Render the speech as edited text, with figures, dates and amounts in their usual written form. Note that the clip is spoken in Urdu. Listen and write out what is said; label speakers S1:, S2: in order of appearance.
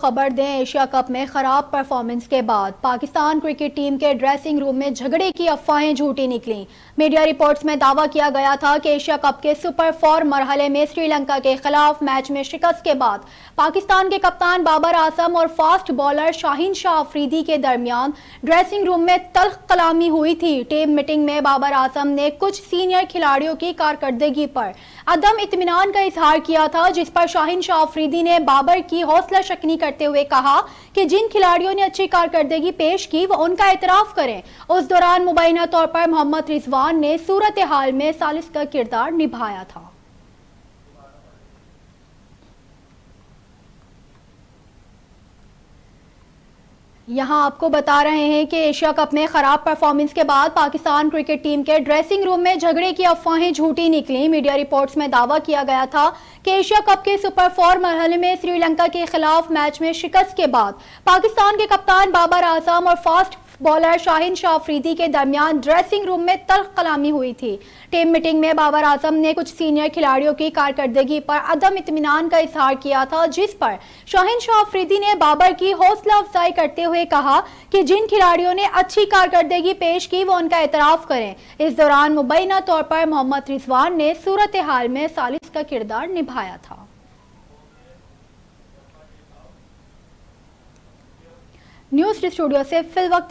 S1: خبر دیں ایشیا کپ میں خراب پرفارمنس کے بعد پاکستان کرکٹ ٹیم کے ڈریسنگ روم میں جھگڑے کی افواہیں جھوٹی نکلیں۔ میڈیا رپورٹس میں دعویٰ کیا گیا تھا کہ ایشیا کپ کے سپر 4 مرحلے میں سری لنکا کے خلاف میچ میں شکست کے بعد پاکستان کے کپتان بابر اعظم اور فاسٹ بالر شاہین شاہ افریدی کے درمیان ڈریسنگ روم میں تلخ کلامی ہوئی تھی۔ ٹیم میٹنگ میں بابر اعظم نے کچھ سینئر کھلاڑیوں کی کارکردگی پر عدم اطمینان کا اظہار کیا تھا، جس پر شاہین شاہ افریدی نے بابر کی حوصلہ شکنی کرتے ہوئے کہا کہ جن کھلاڑیوں نے اچھی کارکردگی پیش کی وہ ان کا اعتراف کریں۔ اس دوران مبینہ طور پر محمد رضوان نے صورتحال میں ثالث کا کردار نبھایا تھا۔ یہاں آپ کو بتا رہے ہیں کہ ایشیا کپ میں خراب پرفارمنس کے بعد پاکستان کرکٹ ٹیم کے ڈریسنگ روم میں جھگڑے کی افواہیں جھوٹی نکلیں۔ میڈیا رپورٹس میں دعویٰ کیا گیا تھا کہ ایشیا کپ کے سپر 4 مرحلے میں سری لنکا کے خلاف میچ میں شکست کے بعد پاکستان کے کپتان بابر اعظم اور فاسٹ بالر شاہین شاہ افریدی کے درمیان ڈریسنگ روم میں تلخ کلامی ہوئی تھی۔ ٹیم میٹنگ میں بابر اعظم نے کچھ سینئر کھلاڑیوں کی کارکردگی پر عدم اطمینان کا اظہار کیا تھا، جس پر شاہین شاہ افریدی نے بابر کی حوصلہ افزائی کرتے ہوئے کہا کہ جن کھلاڑیوں نے اچھی کارکردگی پیش کی وہ ان کا اعتراف کریں۔ اس دوران مبینہ طور پر محمد رضوان نے صورتحال میں ثالث کا کردار نبھایا تھا۔ نیوز اسٹوڈیو سے فی الوقت